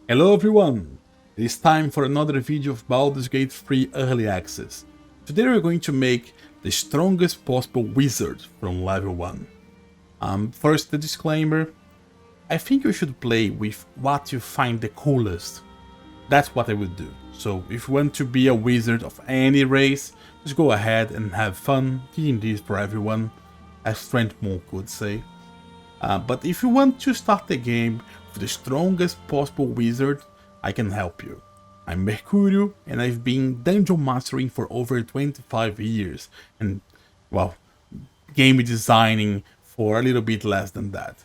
Hello everyone! It is time for another video of Baldur's Gate 3 Early Access. Today we're going to make the strongest possible wizard from level 1. First the disclaimer, I think you should play with what you find the coolest. That's what I would do. So if you want to be a wizard of any race, just go ahead and have fun. D&D is for everyone, as Trent Monk would say. But if you want to start the game with the strongest possible wizard, I can help you. I'm Mercurio and I've been dungeon mastering for over 25 years and, well, game designing for a little bit less than that.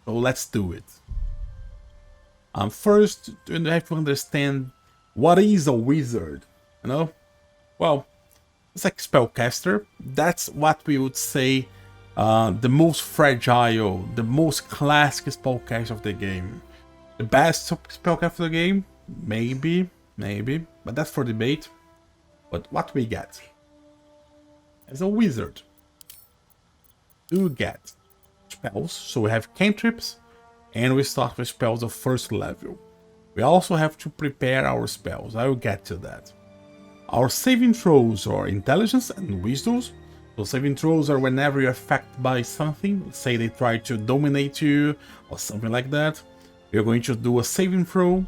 So let's do it. First, you have to understand what is a wizard, you know? Well, it's like spellcaster. That's what we would say the most fragile, the most classic spellcaster of the game. The best spellcaster of the game? Maybe, but that's for debate. But what we get as a wizard, you get spells. So we have cantrips, and we start with spells of first level. We also have to prepare our spells. I will get to that. Our saving throws are intelligence and wisdoms. So saving throws are whenever you're affected by something, say they try to dominate you or something like that. You're going to do a saving throw.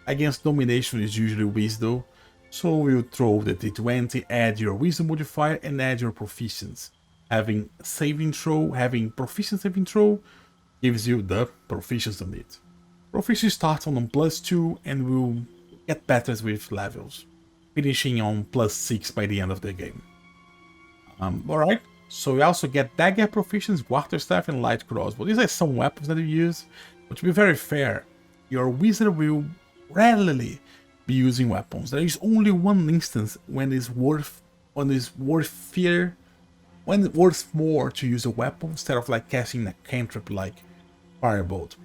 Against domination is usually wisdom. So you throw the d20, add your wisdom modifier and add your proficiency. Having saving throw, having proficiency saving throw gives you the proficiency on it. Proficiency starts on +2 and will get better with levels, finishing on +6 by the end of the game. Alright, so we also get dagger proficiency, quarterstaff and light crossbow. These are some weapons that you use, but to be very fair, your wizard will rarely be using weapons. There is only one instance when it's worth more to use a weapon instead of like casting a cantrip like Firebolt.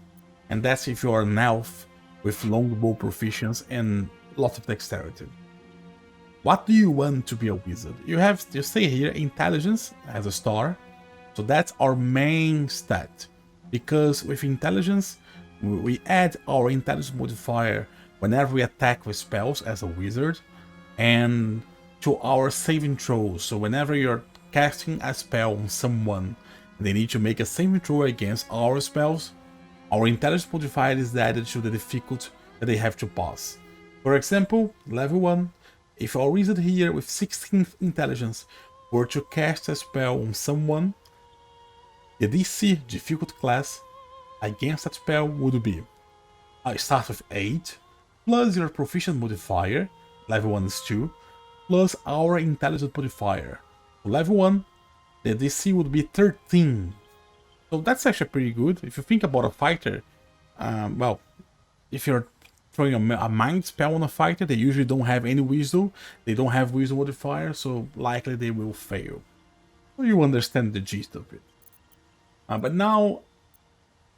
And that's if you are an elf with longbow proficiency and lots of dexterity. What do you want to be a wizard? You say here intelligence as a star, so that's our main stat. Because with intelligence, we add our intelligence modifier whenever we attack with spells as a wizard, and to our saving throws. So whenever you're casting a spell on someone and they need to make a saving throw against our spells, our intelligence modifier is added to the difficulty that they have to pass. For example, level 1. If our wizard here with 16th intelligence were to cast a spell on someone, the DC difficult class against that spell would be I start with 8, plus your proficiency modifier, level 1 is 2, plus our intelligence modifier. For level 1, the DC would be 13. So that's actually pretty good. If you think about a fighter, well, if you're throwing a mind spell on a fighter, they usually don't have any wisdom, they don't have wisdom modifier, so likely they will fail. So you understand the gist of it. But now,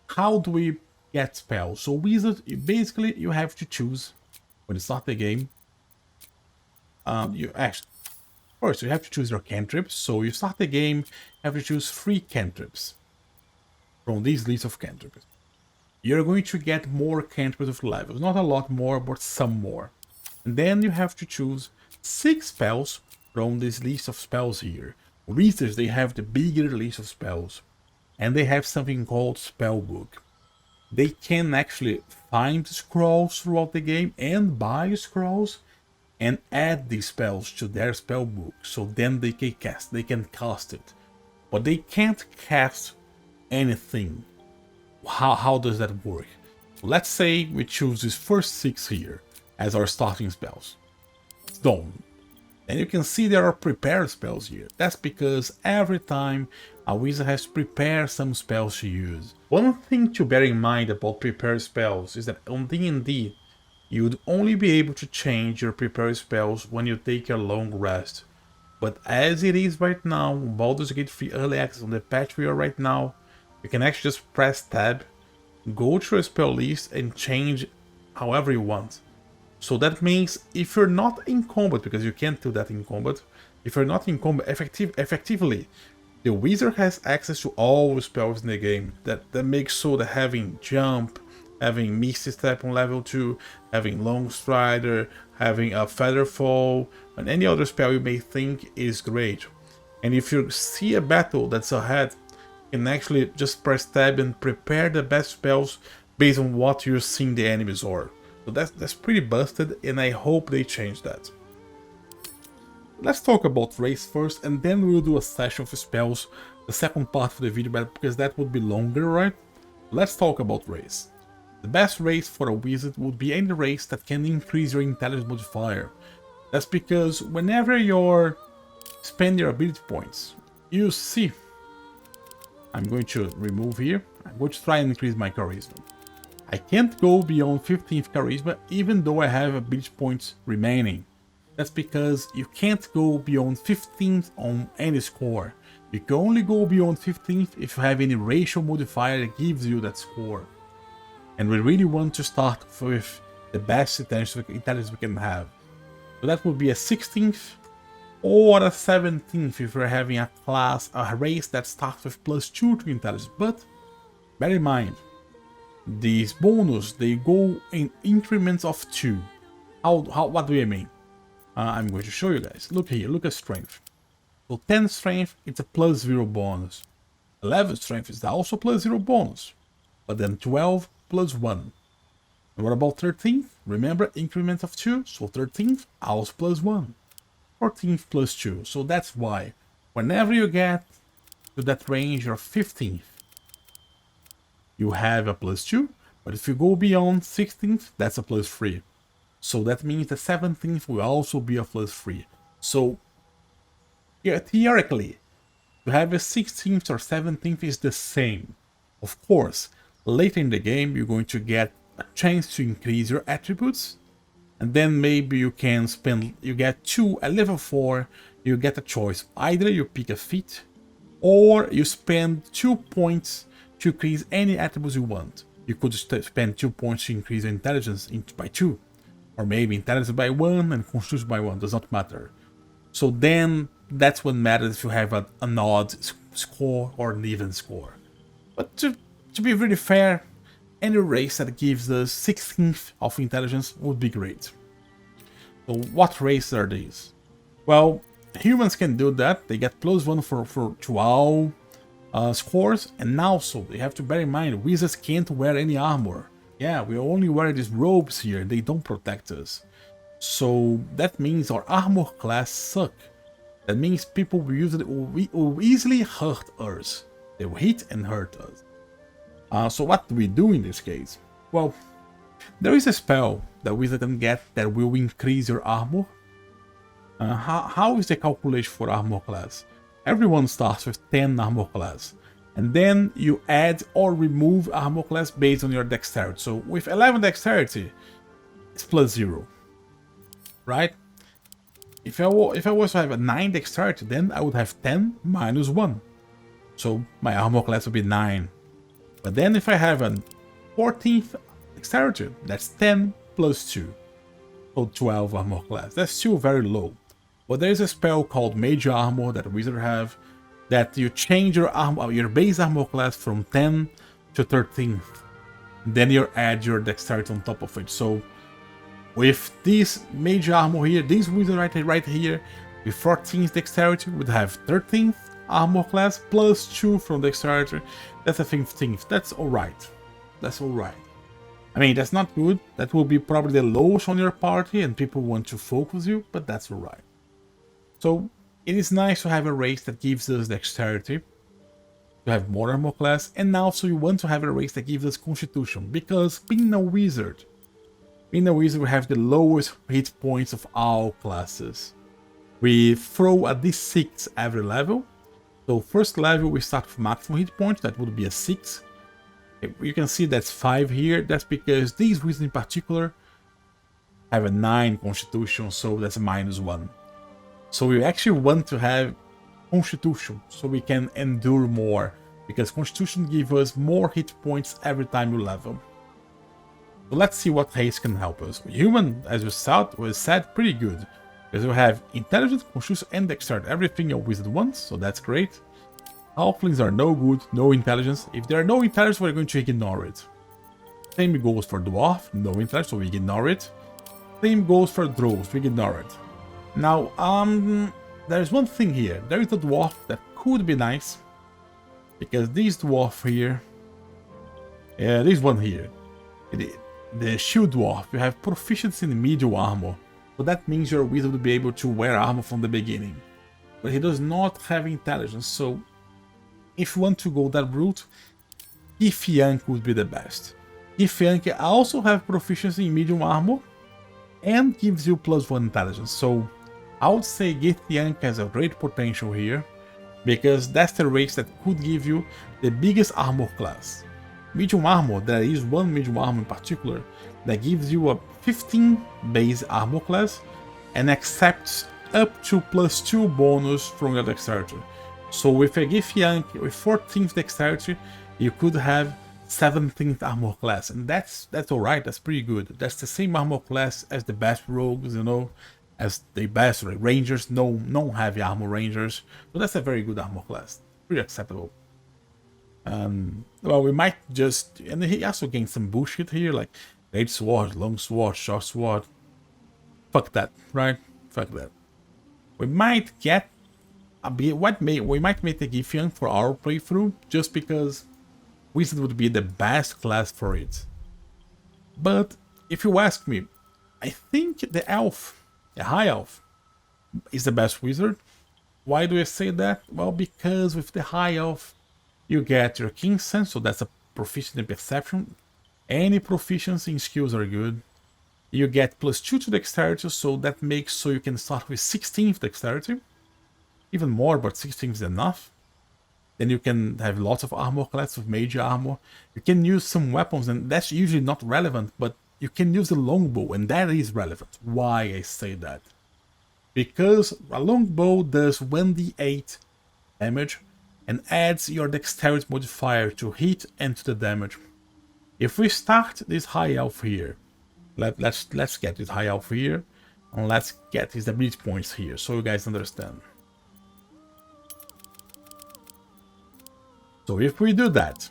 how do we get spells? So wizard, basically you have to choose, when you start the game, first you have to choose your cantrips. So you start the game, you have to choose 3 cantrips from this list of cantrips. You're going to get more cantrips with levels, not a lot more, but some more. And then you have to choose 6 spells from this list of spells here. Wizards, they have the bigger list of spells, and they have something called spellbook. They can actually find scrolls throughout the game and buy scrolls and add these spells to their spellbook, so then they can cast it. But they can't cast anything. How does that work? Let's say we choose these first 6 here as our starting spells. It's done. And you can see there are prepared spells here. That's because every time a wizard has to prepare some spells to use. One thing to bear in mind about prepared spells is that on D&D, you would only be able to change your prepared spells when you take a long rest. But as it is right now, Baldur's Gate 3 Early Access on the patch we are right now, you can actually just press tab, go to your spell list and change however you want. So that means if you're not in combat, because you can't do that in combat, if you're not in combat effectively, the wizard has access to all the spells in the game. That makes so that having jump, having Misty Step on level 2, having Long Strider, having a Featherfall, and any other spell you may think is great. And if you see a battle that's ahead, you can actually just press tab and prepare the best spells based on what you're seeing the enemies are. So that's pretty busted, and I hope they change that. Let's talk about race first, and then we'll do a session of spells, the second part of the video, because that would be longer, right? Let's talk about race. The best race for a wizard would be any race that can increase your intelligence modifier. That's because whenever you spend your ability points, you see, I'm going to remove here, I'm going to try and increase my charisma. I can't go beyond 15th charisma even though I have ability points remaining. That's because you can't go beyond 15th on any score. You can only go beyond 15th if you have any racial modifier that gives you that score. And we really want to start with the best intelligence we can have. So that would be a 16th or a 17th if we're having a race that starts with +2 to intelligence. But bear in mind, these bonus, they go in increments of 2. What do I mean? I'm going to show you guys. Look here, look at strength. So 10 strength, it's a +0 bonus. 11 strength is also +0 bonus. But then 12 +1. And what about 13th? Remember, increment of 2, so 13th, also +1. 14th +2. So that's why, whenever you get to that range of 15th, you have a +2, but if you go beyond 16th, that's a +3. So that means the 17th will also be a +3. So yeah, theoretically, to have a 16th or 17th is the same. Of course, later in the game, you're going to get a chance to increase your attributes, and then maybe you can you get 2 at level 4, you get a choice. Either you pick a feat, or you spend 2 points to increase any attributes you want. You could spend 2 points to increase your intelligence by 2, or maybe intelligence by 1 and constitution by 1, does not matter. So then that's what matters if you have an odd score or an even score. But to be really fair, any race that gives us 16th of intelligence would be great. So what races are these? Well, humans can do that. They get +1 to all scores, and also they have to bear in mind wizards can't wear any armor. Yeah, we only wear these robes here, they don't protect us. So that means our armor class suck. That means people will easily hurt us. They will hit and hurt us. So what do we do in this case? Well, there is a spell that wizard can get that will increase your armor. How is the calculation for armor class? Everyone starts with 10 armor class, and then you add or remove armor class based on your dexterity. So with 11 dexterity, it's +0, right? If I was to have a 9 dexterity, then I would have 10 minus 1. So my armor class would be 9. But then if I have a 14th dexterity, that's 10 plus 2. So 12 armor class. That's still very low. But there is a spell called Mage Armor that wizards have, that you change your base armor class from 10 to 13th. Then you add your dexterity on top of it. So with this Mage Armor here, this wizard right here, with 14th dexterity would have 13th armor class plus 2 from dexterity. That's a 15th. That's alright. That's alright. I mean, that's not good. That will be probably the lowest on your party and people want to focus you, but that's alright. So it is nice to have a race that gives us dexterity, to have more armor class, and also you want to have a race that gives us constitution, because being a wizard, we have the lowest hit points of all classes. We throw a d6 every level. So first level we start with maximum hit points, that would be a 6. You can see that's 5 here. That's because these wizards in particular have a 9 constitution, so that's a -1. So we actually want to have constitution, so we can endure more, because constitution gives us more hit points every time we level. So let's see what haste can help us. Human, as we said, pretty good, because we have intelligence, constitution, and dexterity, everything a wizard wants, so that's great. Halflings are no good, no intelligence. If there are no intelligence, we're going to ignore it. Same goes for Dwarf, no interest, so we ignore it. Same goes for Drows, we ignore it. Now, there's one thing here. There is a Dwarf that could be nice. Because this Dwarf here... Yeah, this one here. The Shield Dwarf, you have proficiency in medium armor. So that means your wizard will be able to wear armor from the beginning. But he does not have intelligence, so... If you want to go that route, Githyank would be the best. Githyank also have proficiency in medium armor and gives you +1 intelligence, so I would say Githyank has a great potential here, because that's the race that could give you the biggest armor class. Medium armor, there is one medium armor in particular that gives you a 15 base armor class and accepts up to +2 bonus from your dexterity. So with a Githyank with 14th dexterity, you could have 17th armor class, and that's alright, that's pretty good. That's the same armor class as the best rogues, you know, as the best rangers, no heavy armor rangers. So that's a very good armor class, pretty acceptable. Well, we might just, and he also gained some bullshit here, like great sword, long sword, short sword. Fuck that, right? Fuck that. We might get a bit, we might make the Githyank for our playthrough, just because Wizard would be the best class for it. But if you ask me, I think the elf, the high elf, is the best wizard. Why do I say that? Well, because with the high elf, you get your king's sense, so that's a proficiency in perception. Any proficiency in skills are good. You get +2 to dexterity, so that makes so you can start with 16th dexterity. Even more, but 16 is enough. Then you can have lots of armor class with major armor. You can use some weapons, and that's usually not relevant, but you can use a longbow, and that is relevant. Why I say that? Because a longbow does 1d8 damage and adds your dexterity modifier to hit and to the damage. If we start this high elf here, let's get this high elf here, and let's get his ability points here, so you guys understand. So if we do that,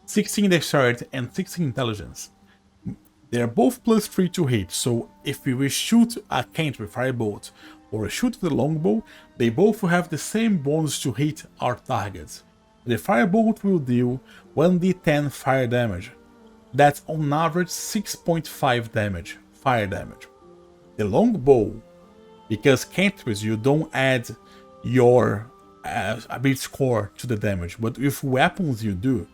16 dexterity and 16 intelligence, they are both +3 to hit, so if we will shoot a cantrip firebolt or shoot the longbow, they both will have the same bonus to hit our targets. The firebolt will deal 1d10 fire damage. That's on average 6.5 damage, fire damage. The longbow, because cantrips you don't add your ability score to the damage, but with weapons you do.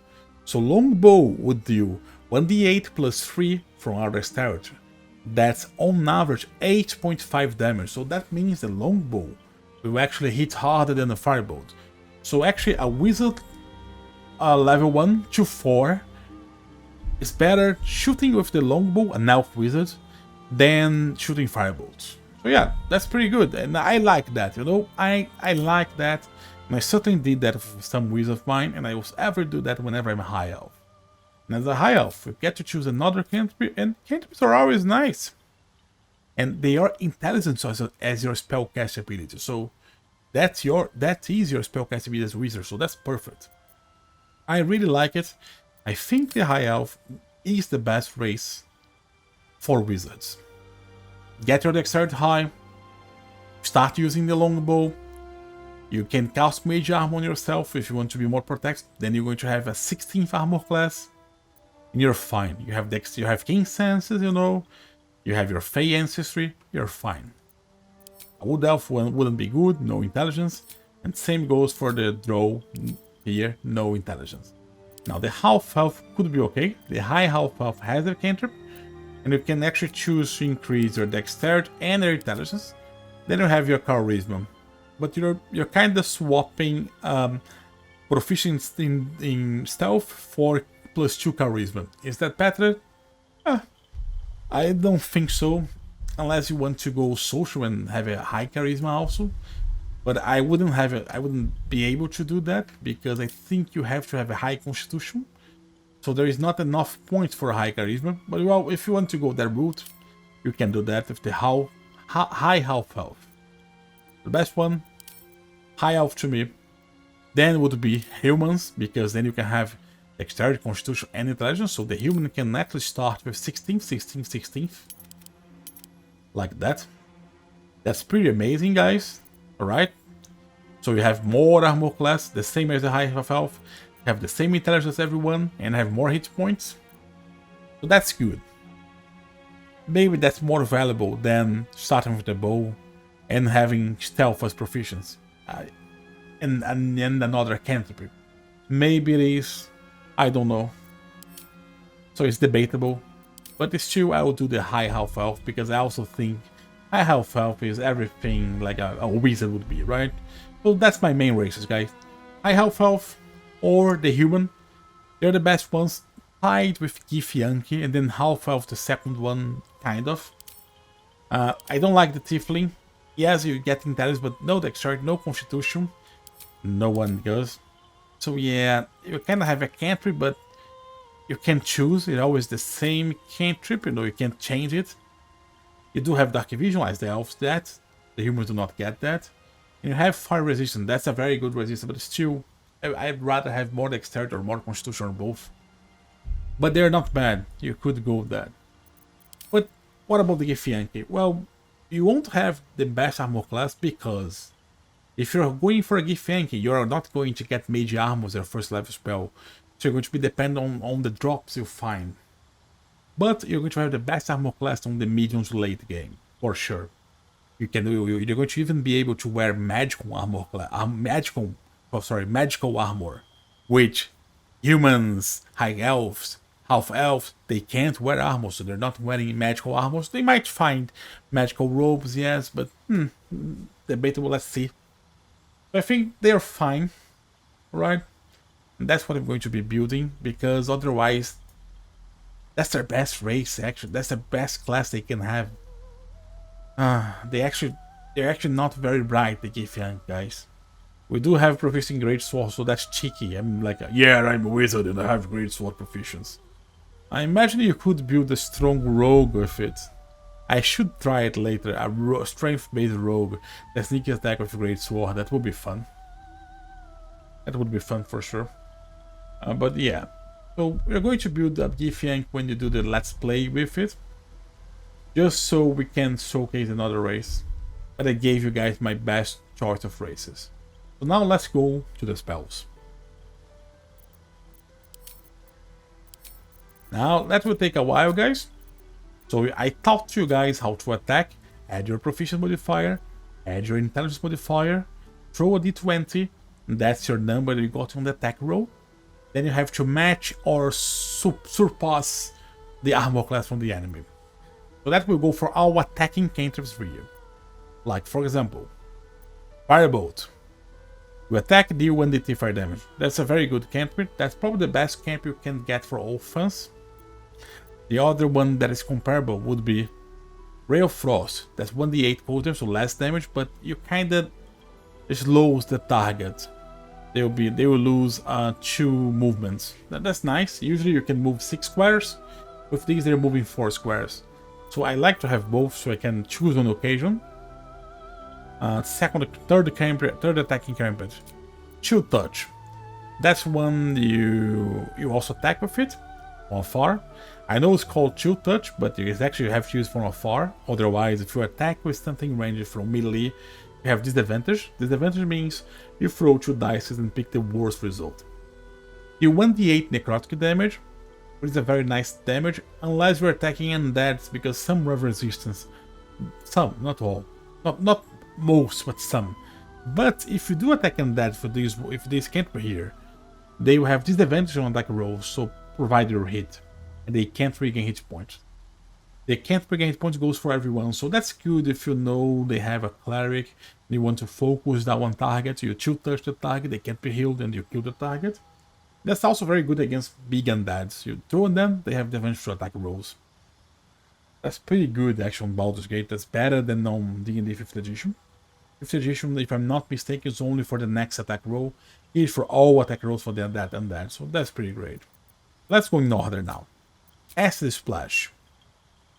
So longbow would deal 1d8 +3 from our dexterity. That's on average 8.5 damage, so that means the longbow will actually hit harder than a firebolt. So actually a wizard level 1 to 4 is better shooting with the longbow, an elf wizard, than shooting firebolts. So yeah, that's pretty good, and I like that, you know, I like that, and I certainly did that with some wizards of mine, and I will ever do that whenever I'm a high elf. And as a high elf, you get to choose another cantrip, and cantrips are always nice. And they are intelligent as your spellcast ability, so that is your spellcast ability as a wizard, so that's perfect. I really like it. I think the high elf is the best race for wizards. Get your dexterity high, start using the longbow. You can cast mage armor on yourself if you want to be more protected. Then you're going to have a 16th armor class, and you're fine. You have king senses, you know. You have your Fey ancestry. You're fine. A wood elf wouldn't be good, no intelligence, and same goes for the drow here, no intelligence. Now the half elf could be okay. The high half elf has a cantrip, and you can actually choose to increase your dexterity and your intelligence. Then you have your charisma, but you're kind of swapping proficiency in stealth for +2 charisma. Is that better? I don't think so, unless you want to go social and have a high charisma also. But I wouldn't be able to do that, because I think you have to have a high constitution. So there is not enough points for a high charisma. But well, if you want to go that route, you can do that with the high half elf. The best one, high elf to me. Then would be humans, because then you can have Dexterity, Constitution, and Intelligence, so the human can actually start with 16th, 16th, 16th. Like that. That's pretty amazing, guys. Alright? So you have more armor class, the same as the high health, have the same intelligence as everyone, and have more hit points. So that's good. Maybe that's more valuable than starting with the bow and having stealth as proficiency. And another cantrip. Maybe it is. I don't know. So it's debatable. But still, I will do the high health because I also think high health is everything like a wizard would be, right? So that's my main races, guys. High health or the human. They're the best ones. Tied with Githyanki, and then half-elf the second one, kind of. I don't like the Tiefling. Yes, you get intelligence, but no dexterity, no constitution. No one does. So yeah, you kind of have a cantrip, but you can choose. It's always the same cantrip, you know, you can't change it. You do have Dark Vision, as the elves that. The humans do not get that. And you have Fire Resistance, that's a very good resistance, but still, I'd rather have more dexterity or more constitution or both. But they're not bad, you could go with that. But what about the Githyanki? Well, you won't have the best armor class because if you're going for a Githyanki, you're not going to get mage armor as your first level spell. So you're going to be dependent on the drops you find. But you're going to have the best armor class on the medium to late game, for sure. You're going to even be able to wear magical armor, magical armor, which humans, high elves, half elves, they can't wear armor, so they're not wearing magical armor. So they might find magical robes, yes, but debatable. Let's see. I think they're fine, right? And that's what I'm going to be building because otherwise, that's their best race. Actually, that's the best class they can have. They're actually not very bright. The Githyanki guys. We do have proficiency in great sword, so that's cheeky. I'm like, yeah, I'm a wizard and I have great sword proficiency. I imagine you could build a strong rogue with it. I should try it later, a strength-based rogue that sneak attack with a great sword. That would be fun. That would be fun for sure. But yeah, so we're going to build up Githyanki when you do the let's play with it, just so we can showcase another race. But I gave you guys my best choice of races. So now let's go to the spells. Now that will take a while, guys. So I taught you guys how to attack, add your proficiency modifier, add your intelligence modifier, throw a d20, and that's your number that you got on the attack roll. Then you have to match or surpass the armor class from the enemy. So that will go for all attacking cantrips for you. Like for example, Firebolt. You attack, deal 1d10 fire damage. That's a very good cantrip. That's probably the best camp you can get for all fans. The other one that is comparable would be Ray of Frost. That's 1d8 cold damage, so less damage, but you kinda slows the target. They will lose 2 movements. That's nice. Usually you can move 6 squares. With these they're moving 4 squares. So I like to have both so I can choose on occasion. Third attacking cantrip. Chill Touch. That's one you also attack with it from afar. I know it's called Chill Touch, but you actually have to use from afar. Otherwise, if you attack with something ranged from melee, you have disadvantage. Disadvantage means you throw 2 dice and pick the worst result. You 1d8 necrotic damage, which is a very nice damage, unless you're attacking undeads, because some have resistance. Some, not all. Not most, but some. But if you do attack undead for these, if these can't be here, they will have disadvantage on attack rolls, so provide your hit. And they can't regain hit points. They can't regain hit points goes for everyone, so that's good if you know they have a cleric and you want to focus that one target, you chill touch the target, they can't be healed and you kill the target. That's also very good against big undeads. You throw on them, they have the advantage to attack rolls. That's pretty good actually on Baldur's Gate. That's better than on D&D 5th edition. 5th edition, if I'm not mistaken, is only for the next attack roll. It's for all attack rolls for the undead, so that's pretty great. Let's go in order now. Acid Splash.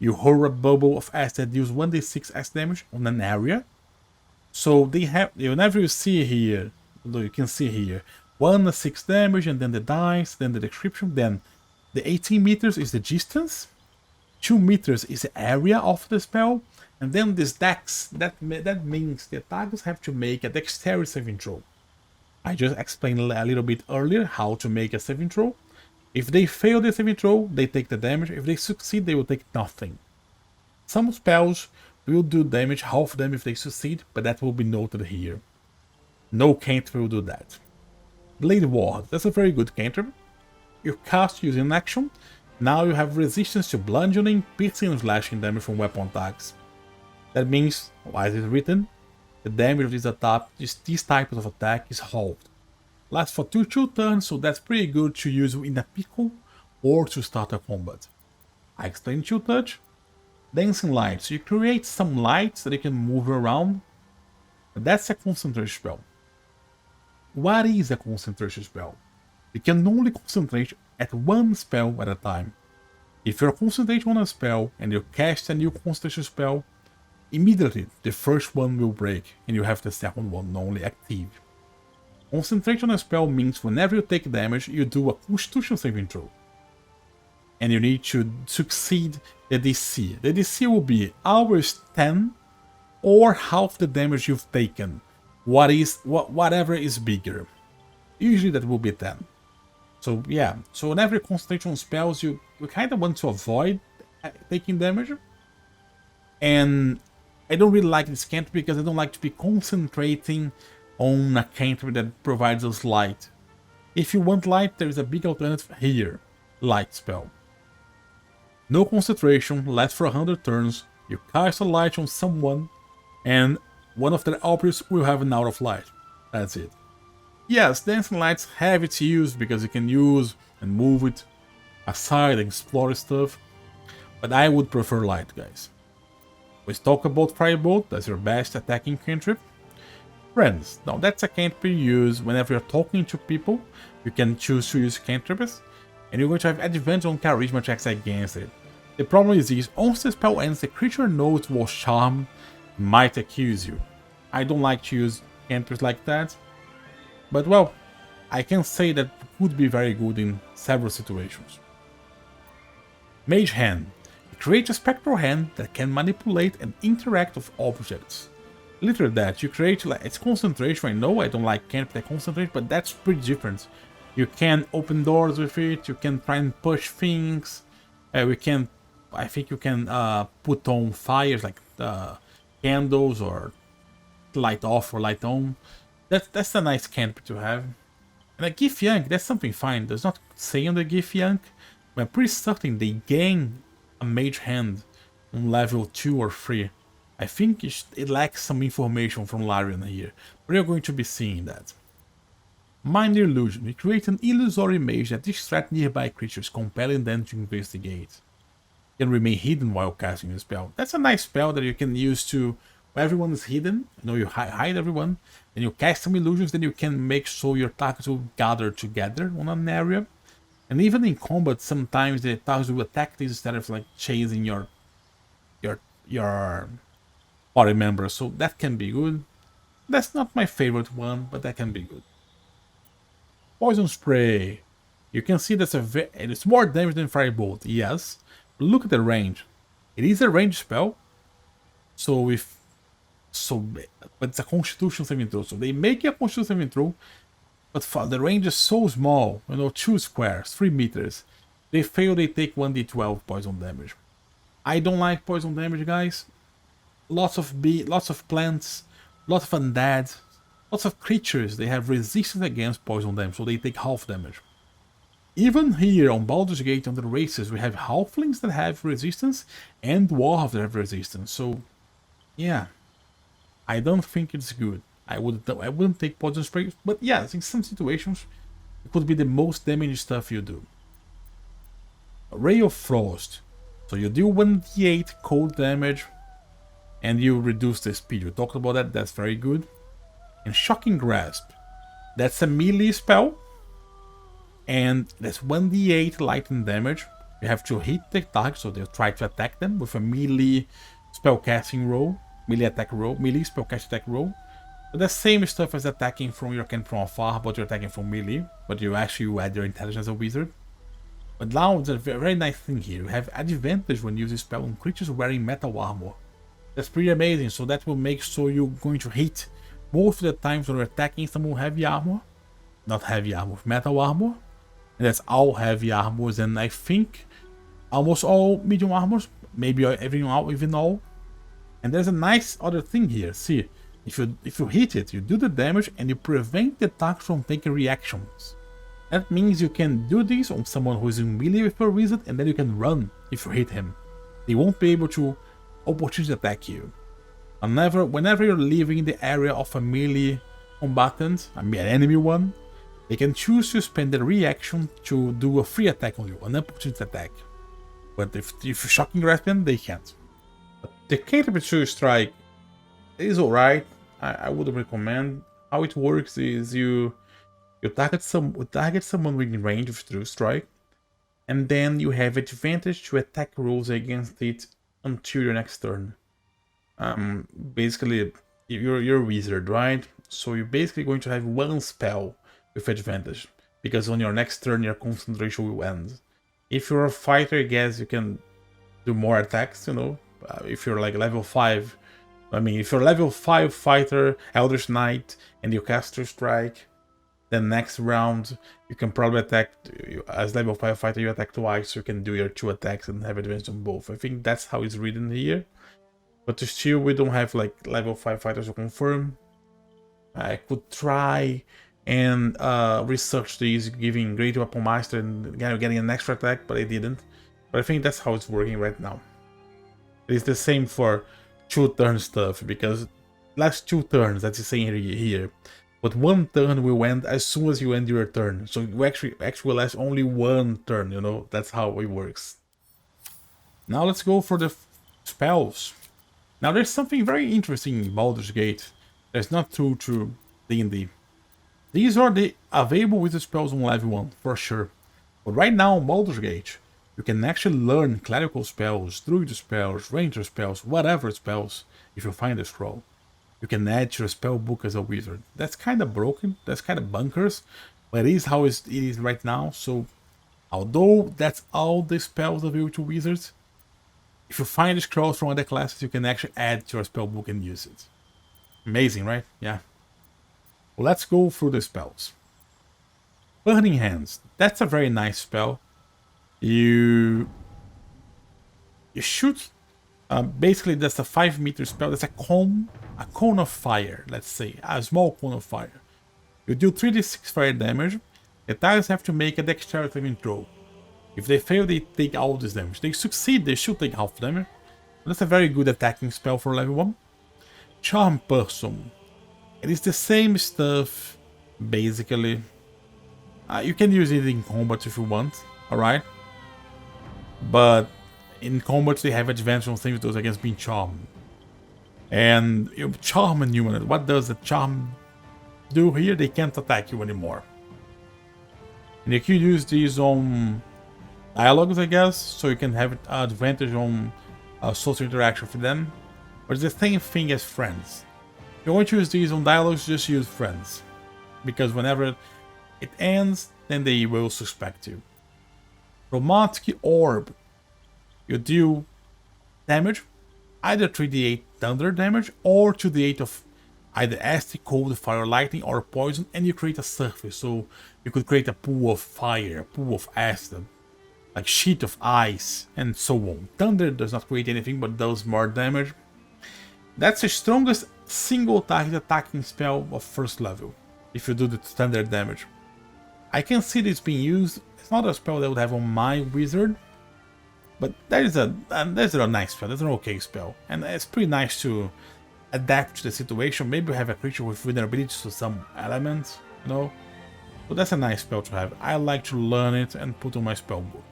You hurl a bubble of acid that deals 1d6 acid damage on an area. So they have, whenever you see here, although you can see here, 1 6 damage, and then the dice, then the description, then the 18 meters is the distance, 2 meters is the area of the spell, and then this dex, that means the attackers have to make a dexterity saving throw. I just explained a little bit earlier how to make a saving throw. If they fail the saving throw, they take the damage. If they succeed, they will take nothing. Some spells will do damage, half them if they succeed, but that will be noted here. No cantrip will do that. Blade Ward, that's a very good cantrip. You cast using action. Now you have resistance to bludgeoning, piercing and slashing damage from weapon attacks. That means, as it's written, the damage of this attack, this type of attack is halved. Lasts for 2 turns, so that's pretty good to use in a pickle or to start a combat. I explained Chill Touch. Dancing Light, so you create some lights that you can move around. But that's a concentration spell. What is a concentration spell? You can only concentrate at one spell at a time. If you're concentrating on a spell and you cast a new concentration spell, immediately the first one will break and you have the second one only active. Concentration on a spell means whenever you take damage, you do a Constitution saving throw. And you need to succeed the DC. The DC will be always 10 or half the damage you've taken. Whatever is bigger. Usually that will be 10. So yeah, so whenever you concentrate on spells, you kind of want to avoid taking damage. And I don't really like this cantrip because I don't like to be concentrating on a cantrip that provides us light. If you want light, there is a big alternative here. Light spell. No concentration, lasts for 100 turns, you cast a light on someone, and one of their objects will have an out of light. That's it. Yes, dancing lights have its use because you can use and move it aside and explore stuff, but I would prefer light, guys. Let's talk about Firebolt, that's your best attacking cantrip. Friends, now that's a cantrip you use whenever you're talking to people. You can choose to use cantrips, and you're going to have advantage on charisma checks against it. The problem is this, once the spell ends, the creature knows was charmed, might accuse you. I don't like to use cantrips like that, but well, I can say that could be very good in several situations. Mage Hand. Create a spectral hand that can manipulate and interact with objects. Literally that, you create, like, it's concentration. I know I don't like cantrips that concentrate, but that's pretty different. You can open doors with it, you can try and push things, I think you can put on fires like candles or light off or light on. That's a nice cantrip to have. And a Gift Yank, that's something fine. Does not say on the Gift Yank, but I'm pretty certain they gain a Mage Hand on level 2 or 3. I think it lacks some information from Larian here, but you're going to be seeing that. Mind Illusion. We create an illusory mage that distracts nearby creatures, compelling them to investigate. You can remain hidden while casting the spell. That's a nice spell that you can use to... When everyone is hidden, you know, you hide everyone, then you cast some illusions, then you can make so your targets will gather together on an area. And even in combat, sometimes the targets will attack these instead of like chasing your party members, so that can be good. That's not my favorite one, but that can be good. Poison Spray. You can see that's it's more damage than Firebolt, yes. But look at the range. It is a range spell, but it's a Constitution saving throw. So they make a Constitution saving throw, but the range is so small. You know, 2 squares, 3 meters. They fail, they take 1d12 poison damage. I don't like poison damage, guys. Lots of plants, lots of undead, lots of creatures, they have resistance against poison damage, so they take half damage. Even here on Baldur's Gate on the races, we have halflings that have resistance and dwarves that have resistance, so yeah, I don't think it's good. I wouldn't take poison spray, but yes, in some situations it could be the most damaging stuff you do. Ray of Frost. So you do 1d8 cold damage and you reduce the speed. We talked about that, that's very good. And Shocking Grasp. That's a melee spell. And that's 1d8 lightning damage. You have to hit the target, so they'll try to attack them with a melee spellcasting roll. Melee attack roll. Melee spellcast attack roll. But the same stuff as attacking from your cantrip from afar, but you're attacking from melee, but you actually add your intelligence as a wizard. But now there's a very nice thing here. You have advantage when using spell on creatures wearing metal armor. That's pretty amazing, so that will make so you're going to hit most of the times when you're attacking someone with heavy armor. Not heavy armor, with metal armor. And that's all heavy armors, and I think almost all medium armors, maybe even all. And there's a nice other thing here. See, if you hit it, you do the damage and you prevent the attack from taking reactions. That means you can do this on someone who is in melee with a wizard, and then you can run if you hit him. They won't be able to opportunity attack you. Whenever you're leaving the area of a melee combatant, I mean an enemy one, they can choose to spend their reaction to do a free attack on you, an opportunity attack. But if you shocking grasp them, they can't. But the Cantrips strike is alright. I would recommend. How it works is you target someone within range of True Strike, and then you have advantage to attack rolls against it until your next turn. Basically, you're a wizard, right? So you're basically going to have one spell with advantage, because on your next turn your concentration will end. If you're a fighter, I guess you can do more attacks, you know. If you're like level 5, I mean, if you're level 5 fighter, Eldritch Knight, and you cast True Strike, then next round you can probably attack, as level 5 fighter you attack twice, so you can do your 2 attacks and have advantage on both. I think that's how it's written here. But still, we don't have like level 5 fighters to confirm. I could try and research these, giving Great Weapon Master and getting an extra attack, but I didn't. But I think that's how it's working right now. It's the same for 2-turn stuff, because last 2 turns, that's the same here. But 1 turn will end as soon as you end your turn. So you actually last only 1 turn, you know, that's how it works. Now let's go for the spells. Now there's something very interesting in Baldur's Gate that's not true to D&D. These are the available wizard spells on level 1, for sure. But right now on Baldur's Gate, you can actually learn clerical spells, druid spells, ranger spells, whatever spells, if you find a scroll. You can add to your spell book as a wizard. That's kind of broken, that's kind of bunkers, but it is how it is right now. So although that's all the spells available to wizards, if you find scrolls from other classes, you can actually add to your spell book and use it. Amazing, right? Yeah. Well, let's go through the spells. Burning Hands. That's a very nice spell. You shoot. Basically, that's a 5-meter spell. That's a cone of fire. Let's say a small cone of fire. You do 3d6 fire damage. The targets have to make a dexterity saving throw. If they fail, they take all this damage. They succeed, they should take half damage. That's a very good attacking spell for level 1. Charm Person. It is the same stuff, basically. You can use it in combat if you want, alright? But in combat they have advantage on things those against being charmed. And you charm a human. What does the charm do here? They can't attack you anymore. And you can use these on dialogues, I guess, so you can have advantage on social interaction for them. But it's the same thing as friends. If you want to use these on dialogues, just use friends. Because whenever it ends, then they will suspect you. Chromatic Orb. You deal damage, either 3d8 thunder damage, or 2d8 of either acid, cold, fire, lightning, or poison, and you create a surface. So you could create a pool of fire, a pool of acid, like sheet of ice, and so on. Thunder does not create anything, but does more damage. That's the strongest single target attacking spell of first level, if you do the standard damage. I can see this being used. It's not a spell that I would have on my wizard, but that is a nice spell. That's an okay spell, and it's pretty nice to adapt to the situation. Maybe you have a creature with vulnerability to some elements, you know. So that's a nice spell to have. I like to learn it and put on my spell book.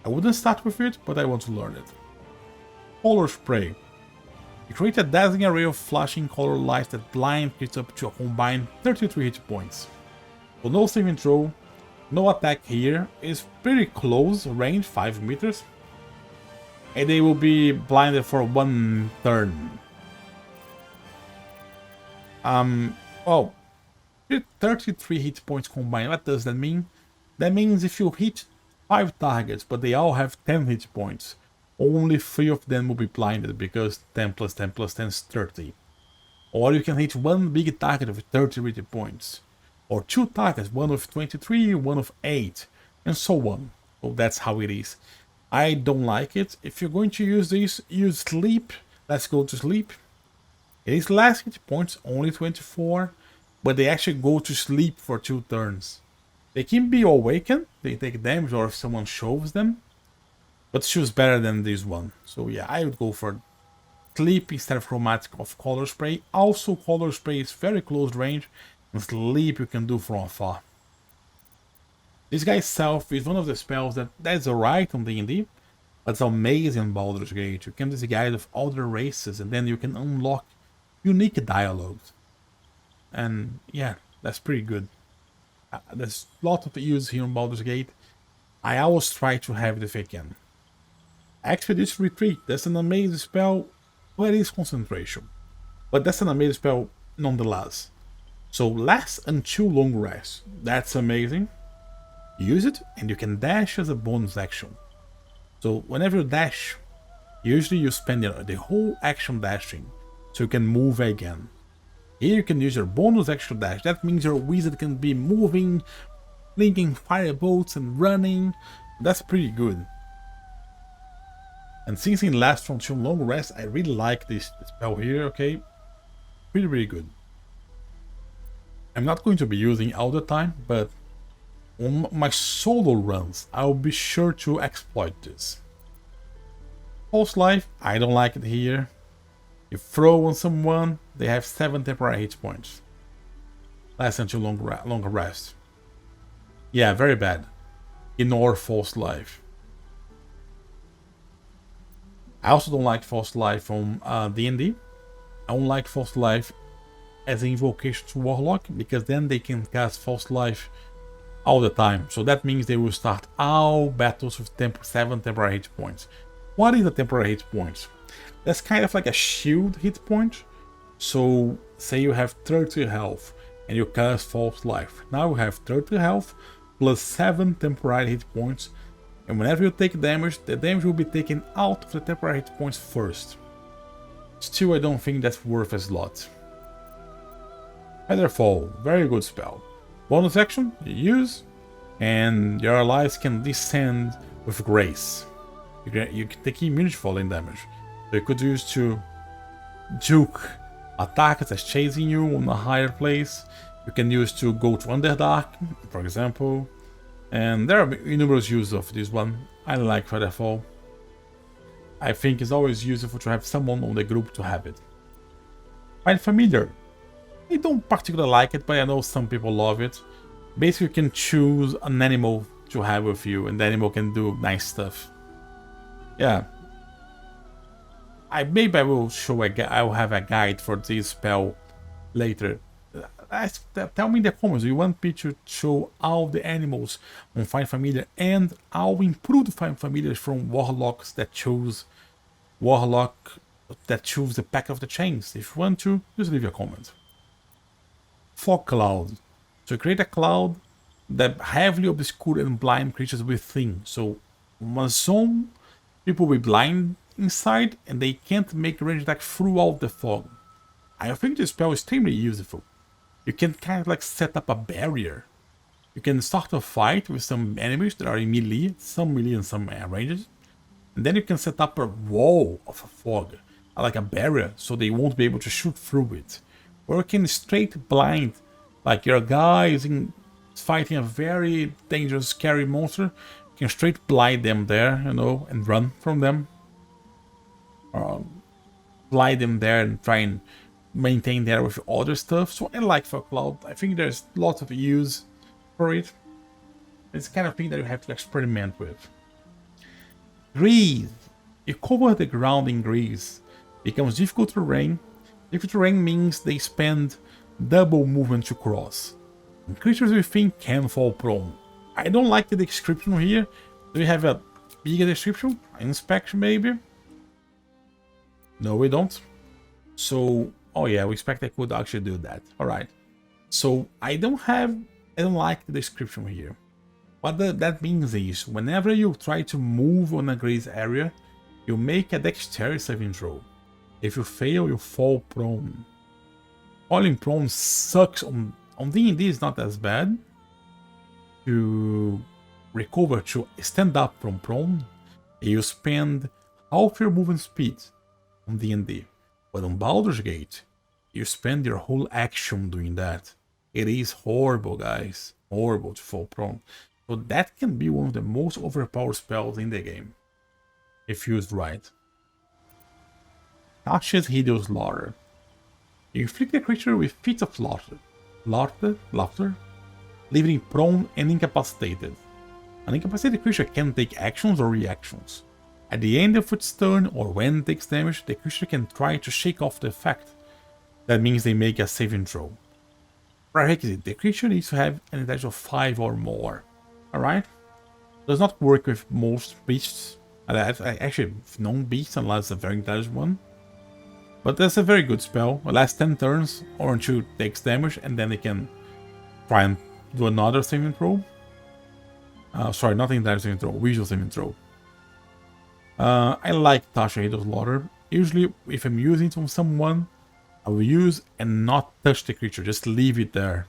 I wouldn't start with it, but I want to learn it. Color Spray. You create a dazzling array of flashing color lights that blind creates up to a combined 33 hit points. So no saving throw, no attack here. It's pretty close range, 5 meters. And they will be blinded for 1 turn. Well, 33 hit points combined. What does that mean? That means if you hit 5 targets, but they all have 10 hit points, only 3 of them will be blinded, because 10 plus 10 plus 10 is 30. Or you can hit one big target with 30 hit points. Or 2 targets, one with 23, one with 8, and so on. So that's how it is. I don't like it. If you're going to use this, use sleep. Let's go to sleep. It is less hit points, only 24, but they actually go to sleep for 2 turns. They can be awakened, they take damage, or if someone shoves them, but choose better than this one. So yeah, I would go for sleep instead of chromatic of color spray. Also, color spray is very close range, and sleep you can do from afar. This guy's self is one of the spells that's alright on D&D, but it's amazing in Baldur's Gate. You can disguise with other races, and then you can unlock unique dialogues. And yeah, that's pretty good. There's a lot of use here in Baldur's Gate. I always try to have it if I can. Expedition Retreat, that's an amazing spell, but it is concentration. But that's an amazing spell nonetheless. So last until long rest, that's amazing. Use it and you can dash as a bonus action. So whenever you dash, usually you spend the whole action dashing, so you can move again. Here you can use your bonus action dash. That means your wizard can be moving, flinging firebolts and running. That's pretty good. And since it lasts until long rest, I really like this spell here, okay? Really good. I'm not going to be using all the time, but on my solo runs, I'll be sure to exploit this. False Life, I don't like it here. You throw on someone, they have 7 temporary hit points. Last until longer rest. Yeah, very bad. Ignore False Life. I also don't like False Life from D&D. I don't like False Life as an invocation to Warlock, because then they can cast False Life all the time. So that means they will start all battles with 7 temporary hit points. What is a temporary hit point? That's kind of like a shield hit point. So say you have 30 health and you cast False Life. Now you have 30 health plus 7 temporary hit points, and whenever you take damage, the damage will be taken out of the temporary hit points first. Still, I don't think that's worth a lot. Featherfall, very good spell. Bonus action, you use, and your allies can descend with grace. You can take immunity falling damage. So you could use to juke attackers that's chasing you on a higher place. You can use to go to Underdark, for example. And there are numerous uses of this one. I like Featherfall. I think it's always useful to have someone on the group to have it. Find Familiar. I don't particularly like it, but I know some people love it. Basically, you can choose an animal to have with you, and the animal can do nice stuff. Yeah. Maybe I will show I will have a guide for this spell later. Tell me in the comments, do you want me to show all the animals on Find Familiar and all improved Find Familiars from Warlocks that choose the Pack of the Chains? If you want to, just leave a comment. Fog Cloud. So create a cloud that heavily obscure and blind creatures within. So one zone, people will be blind inside and they can't make range attack throughout the fog. I think this spell is extremely useful. You can kind of like set up a barrier. You can start a fight with some enemies that are in melee, some melee and some ranges. And then you can set up a wall of a fog, like a barrier, so they won't be able to shoot through it. Or you can straight blind, like your guy is fighting a very dangerous, scary monster. You can straight blind them there, you know, and run from them. Blind them there and try and maintain there with other stuff. So I like Fog Cloud. I think there's lots of use for it. It's the kind of thing that you have to experiment with. Grease. You cover the ground in grease. Becomes difficult terrain. Difficult terrain means they spend double movement to cross. And creatures within can fall prone. I don't like the description here. Do you have a bigger description? Inspection maybe? No, we don't. So Oh yeah, we expect I could actually do that. Alright. So I don't like the description here. What that means is, whenever you try to move on a graze area, you make a dexterity saving throw. If you fail, you fall prone. Falling prone sucks on D&D, is not as bad. To recover, to stand up from prone, you spend half your movement speed on D&D. But on Baldur's Gate, you spend your whole action doing that. It is horrible, guys. Horrible to fall prone. So that can be one of the most overpowered spells in the game, if used right. Tasha's Hideous Slaughter. You inflict the creature with feats of laughter, leaving it prone and incapacitated. An incapacitated creature can take actions or reactions. At the end of its turn, or when it takes damage, the creature can try to shake off the effect. That means they make a saving throw. Prerequisite: the creature needs to have an intelligence of 5 or more. Alright? Does not work with most beasts. Actually, non-beasts, unless a very intelligent one. But that's a very good spell. It lasts 10 turns, or until it takes damage, and then they can try and do another saving throw. Sorry, not intelligent saving throw, visual saving throw. I like Tasha Hideous Slaughter. Usually, if I'm using it on someone, I will use and not touch the creature, just leave it there.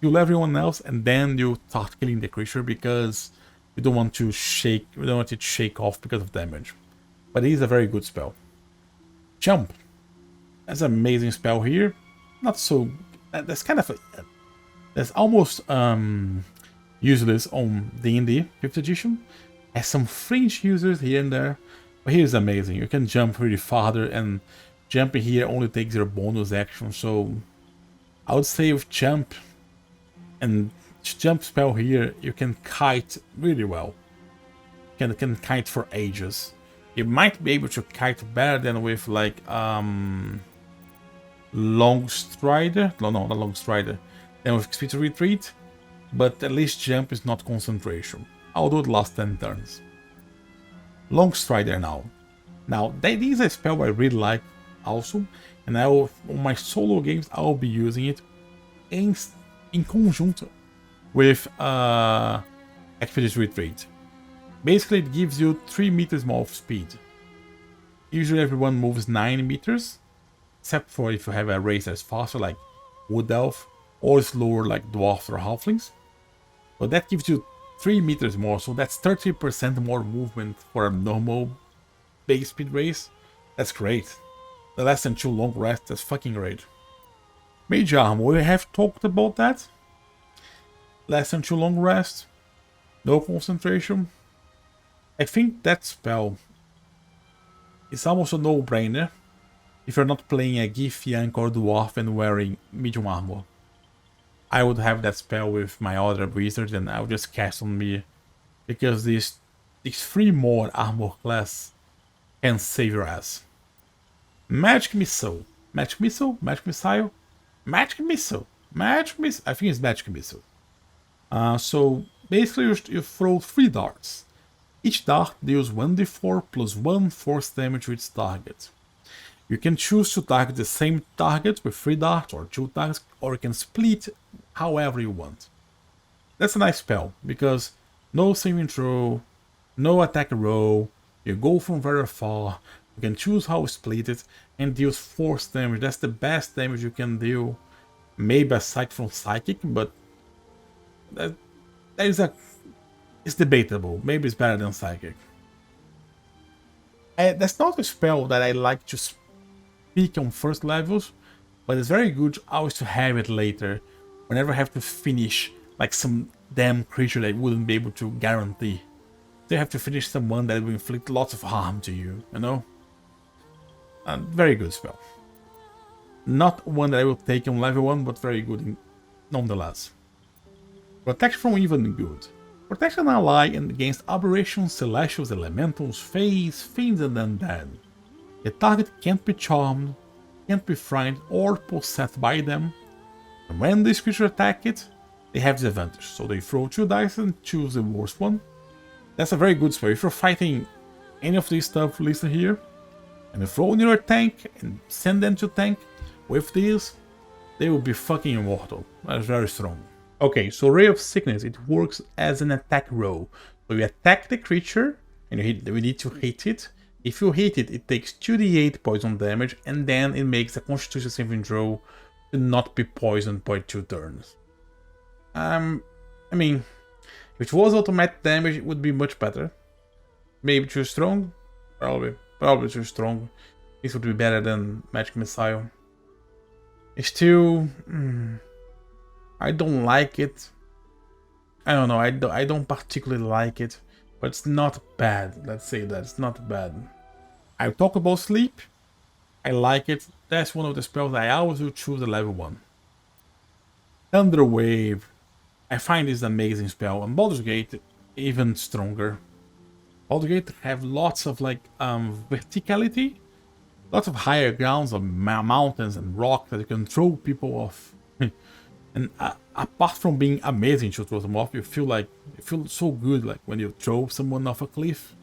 Kill everyone else, and then you start killing the creature because you don't want to shake. You don't want it to shake off because of damage. But it is a very good spell. Jump. That's an amazing spell here. Not so. That's kind of. That's almost useless on D&D 5th edition. Has some fringe users here and there, but here's amazing. You can jump really farther, and jumping here only takes your bonus action. So I would say with jump and jump spell here, you can kite really well. You can kite for ages. You might be able to kite better than with like long strider. No, not long strider. Then with speed to retreat, but at least jump is not concentration. Although it lasts 10 turns. Long strider now. Now that is a spell I really like also, and I will, on my solo games I will be using it in conjunto with Expedition Retreat. Basically, it gives you 3 meters more of speed. Usually everyone moves 9 meters, except for if you have a race that's faster like Wood Elf, or slower like Dwarfs or Halflings. But that gives you 3 meters more, so that's 30% more movement for a normal base speed race. That's great. The less than 2 long rests, that's fucking great. Mage Armor, we have talked about that. Less than 2 long rest, no concentration. I think that spell is almost a no-brainer if you're not playing a Githyank or Dwarf and wearing medium armor. I would have that spell with my other wizards and I would just cast on me, because these 3 more armor class can save your ass. Magic Missile. Magic Missile? Magic Missile? Magic Missile. Magic Missile. I think it's Magic Missile. So basically you throw 3 darts. Each dart deals 1d4 plus 1 force damage to its target. You can choose to target the same target with 3 darts or 2 targets, or you can split however you want. That's a nice spell, because no saving throw, no attack roll, you go from very far, you can choose how to split it, and deals force damage. That's the best damage you can deal, maybe aside from Psychic, but it's debatable. Maybe it's better than Psychic. That's not a spell that I like to speak on first levels, but it's very good always to have it later, whenever I have to finish like some damn creature that I wouldn't be able to guarantee. So you have to finish someone that will inflict lots of harm to you, you know? Very good spell. Not one that I will take on level 1, but very good nonetheless. Protection from Evil and Good. Protect an ally against aberrations, celestials, elementals, fays, fiends, and undead. The target can't be charmed, can't be frightened or possessed by them. And when this creature attack it, they have disadvantage, so they throw 2 dice and choose the worst one. That's a very good spell. If you're fighting any of these stuff listed here, and you throw in your tank and send them to tank, With this, they will be fucking immortal. That's very strong. Okay, so Ray of Sickness, it works as an attack roll. So you attack the creature, and we need to hit it. If you hit it, it takes 2d8 poison damage, and then it makes a Constitution saving throw to not be poisoned by 2 turns. I mean, if it was automatic damage, it would be much better. Maybe too strong? Probably too strong. This would be better than Magic Missile. It's still... I don't like it. I don't know, I don't particularly like it. But it's not bad, let's say that, it's not bad. I talk about sleep. I like it. That's one of the spells I always will choose a level 1. Thunder Wave. I find this an amazing spell. And Baldur's Gate, even stronger. Baldur's Gate have lots of like verticality. Lots of higher grounds, of mountains and rocks that you can throw people off. And apart from being amazing to throw them off, you feel so good like when you throw someone off a cliff.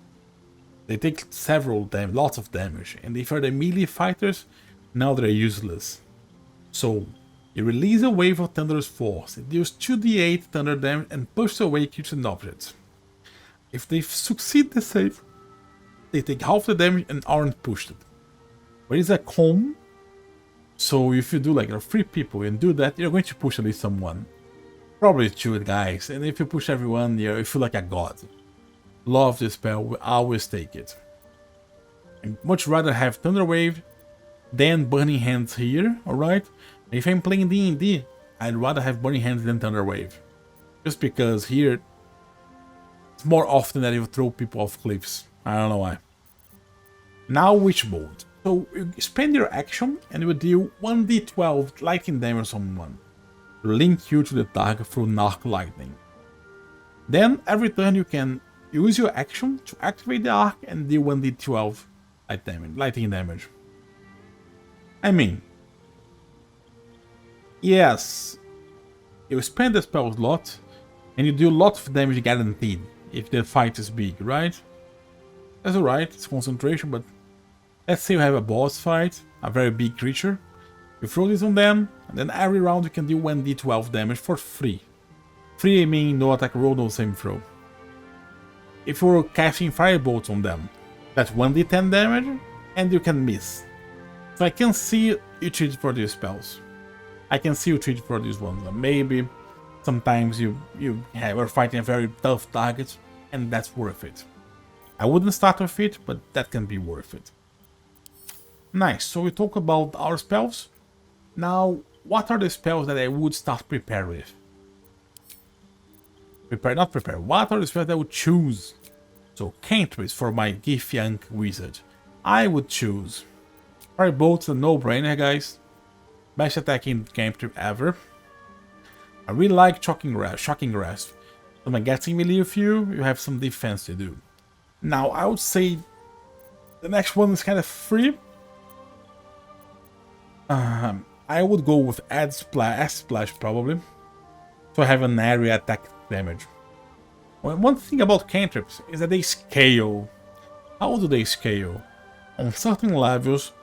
They take lots of damage, and if you're the melee fighters, now they're useless. So you release a wave of Thunderous Force. It deals 2d8 thunder damage and pushes away creatures and objects. If they succeed the save, they take half the damage and aren't pushed. There is a calm. So if you do like 3 people and do that, you're going to push at least someone. Probably 2 guys, and if you push everyone, you feel like a god. Love this spell, will always take it. I'd much rather have Thunder Wave than Burning Hands here, alright? If I'm playing D&D, I'd rather have Burning Hands than Thunder Wave. Just because here, it's more often that you throw people off cliffs. I don't know why. Now Witch Bolt. So you spend your action and you will deal 1d12 lightning damage on someone. To link you to the target through Arc Lightning. Then every turn you can use your action to activate the arc and deal 1d12 lightning damage. I mean, yes, you spend the spell slot and you do lots of damage guaranteed if the fight is big, right? That's alright, it's concentration, but let's say you have a boss fight, a very big creature. You throw this on them, and then every round you can deal 1d12 damage for free. Free I mean no attack roll, no same throw. If you're casting firebolts on them, that's 1d10 damage, and you can miss. So I can see you treat for these spells. I can see you treat for these ones. Maybe sometimes you're fighting a very tough target, and that's worth it. I wouldn't start with it, but that can be worth it. Nice, so we talk about our spells. Now, what are the spells that I would start prepare with? What are the spells that I would choose? So, Cantrips for my Gith Young Wizard. I would choose Firebolt's a no-brainer, guys. Best attacking cantrip ever. I really like Shocking Grasp. When I get in melee with you, you have some defense to do. Now, I would say the next one is kind of free. I would go with Acid Splash probably. So I have an area attack damage. One thing about cantrips is that they scale. How do they scale? On certain levels,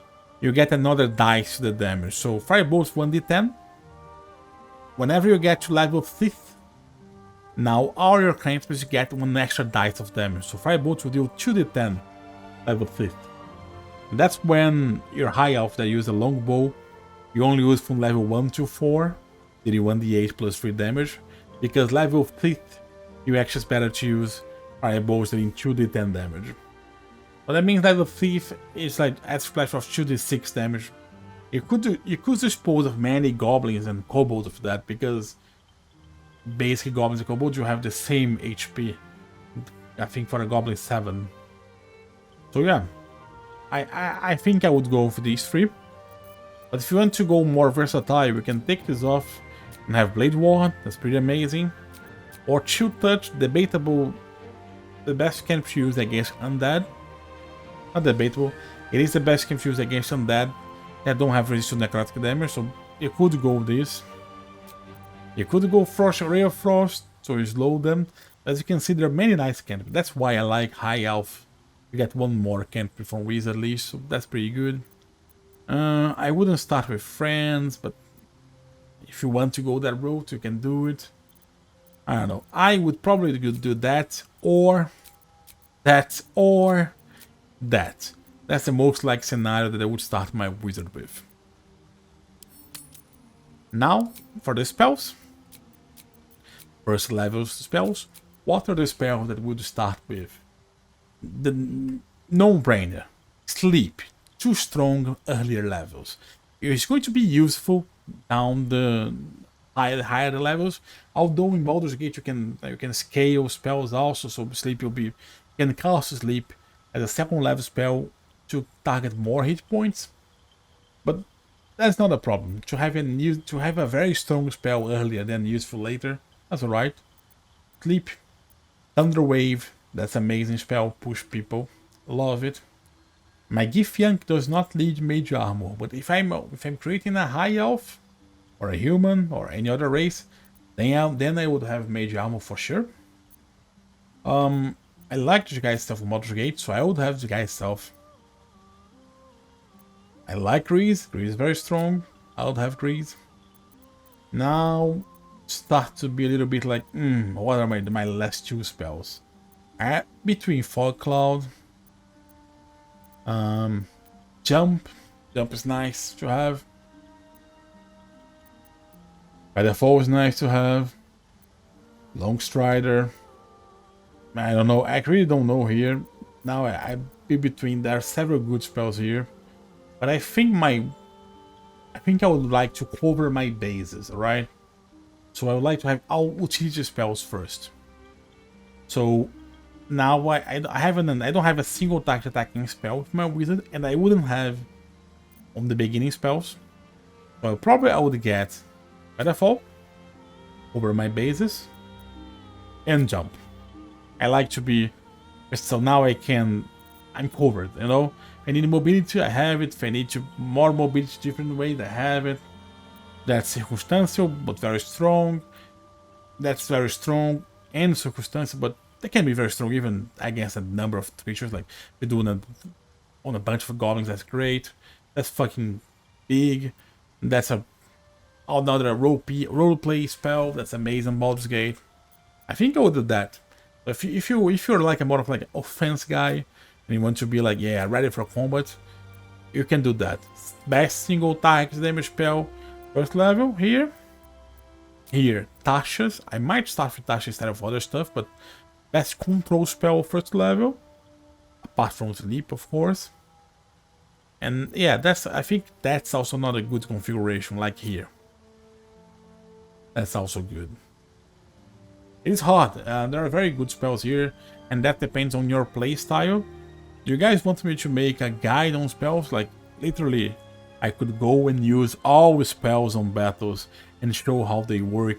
you get another dice to the damage. So Firebolt's 1d10. Whenever you get to level 5th, now all your cantrips get 1 extra dice of damage. So Firebolt will deal 2d10 level 5th. And that's when you're high elf that use a longbow. You only use from level 1 to 4, dealing 1d8 plus 3 damage. Because level 5th, you actually is better to use Firebolts dealing 2d10 damage. But that means level 5th is like Acid Splash of 2d6 damage. You could dispose of many goblins and kobolds of that, because basically goblins and kobolds you have the same HP. I think for a goblin 7. So yeah, I think I would go for these 3. But if you want to go more versatile, we can take this off and have Blade Ward, that's pretty amazing. Or Chill Touch, debatable, the best cantrip to use against undead. Not debatable, it is the best cantrip to use against undead that don't have resistance to necrotic damage, so you could go with this. You could go Frost, Ray of Frost, so you slow them. As you can see, there are many nice cantrips. That's why I like High Elf. You get one more cantrip from Wizard at least, so that's pretty good. I wouldn't start with friends, but if you want to go that route, you can do it. I don't know. I would probably do that, or that, or that. That's the most likely scenario that I would start my wizard with. Now, for the spells. First level spells. What are the spells that would start with? The no-brainer. Sleep. Too strong earlier levels. It's going to be useful down the higher levels. Although in Baldur's Gate you can scale spells also, so sleep will be, you can cast sleep as a second level spell to target more hit points. But that's not a problem. To have a very strong spell earlier than useful later, that's alright. Sleep, Thunder Wave, that's amazing spell, push people, love it. My Gift Yank does not lead Mage Armor, but if I'm creating a high elf, or a human, or any other race, then I would have Mage Armor for sure. I like the guy's stuff from Baldur's Gate, so I would have the guy's stuff. I like Grease. Grease is very strong. I would have Grease. Now start to be a little bit like, what are my last two spells? Between Fog Cloud, Jump. Jump is nice to have. Featherfall is nice to have. Long Strider. I don't know. I really don't know here. Now I'd be between. There are several good spells here, but I think I would like to cover my bases, alright? So I would like to have all utility spells first. So now I don't have a single target attacking spell with my wizard, and I wouldn't have on the beginning spells. So probably I would get Featherfall over my bases and Jump. I like to be, so now I'm covered, you know. If I need mobility, I have it. If I need more mobility different ways, I have it. That's circumstantial, but very strong. That's very strong and circumstantial, but they can be very strong even against a number of creatures. Like we're doing on a bunch of goblins, that's great. That's fucking big. That's another roleplay spell. That's amazing. Baldur's Gate. I think I would do that. If you're like a more of like an offense guy and you want to be like, yeah, ready for combat, you can do that. Best single target damage spell, first level here. Here, Tasha's. I might start with Tasha instead of other stuff, but best control spell first level, apart from sleep, of course. And yeah, I think that's also not a good configuration like here. That's also good. It's hard. There are very good spells here, and that depends on your playstyle. Do you guys want me to make a guide on spells? Like, literally, I could go and use all spells on battles and show how they work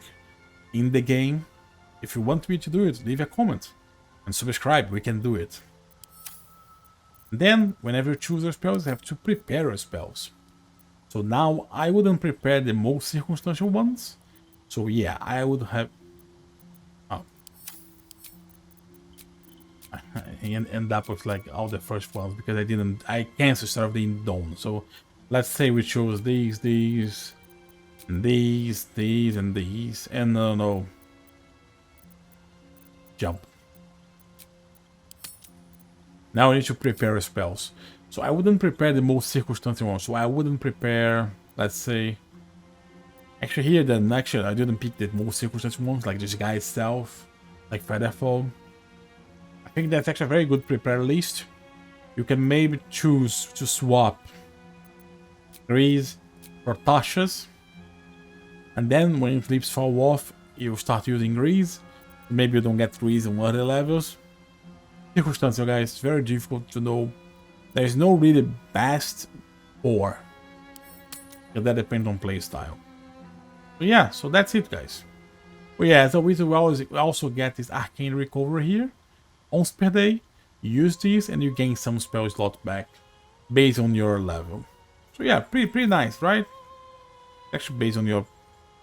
in the game. If you want me to do it, leave a comment and subscribe. We can do it. Then, whenever you choose your spells, you have to prepare your spells. So now, I wouldn't prepare the most circumstantial ones. So yeah, I would have... I end up with like all the first ones because I canceled some of the dome. So let's say we chose these, and these, and these, and no, Jump. Now I need to prepare spells. So I wouldn't prepare the most circumstantial ones. So I wouldn't prepare, let's say, actually here I didn't pick the most circumstantial ones, like this guy itself, like Featherfall. I think that's actually a very good prepare list. You can maybe choose to swap Grease for Tasha's, and then when flips fall off, you start using Grease. Maybe you don't get Grease on other levels. Circumstantial, guys, it's very difficult to know. There's no really best or, because that depends on playstyle. So yeah, so that's it, guys. But yeah, so we also get this Arcane Recovery here. Once per day, use these and you gain some spell slot back based on your level. So yeah, pretty nice, right? Actually, based on your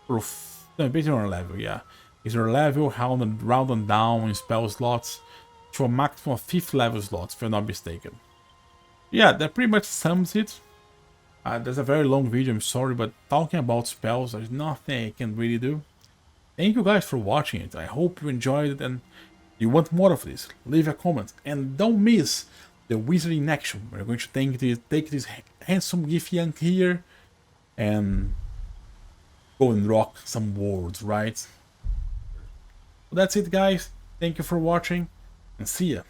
based on your level, yeah. Is your level rounded down in spell slots to a maximum of 5th level slots, if I'm not mistaken. Yeah, that pretty much sums it. There's a very long video, I'm sorry, but talking about spells, there's nothing I can really do. Thank you guys for watching it. I hope you enjoyed it and you want more of this. Leave a comment and don't miss the wizard in action. We're going to take this handsome gift young here and go and rock some worlds, right? So that's it, guys. Thank you for watching and see ya.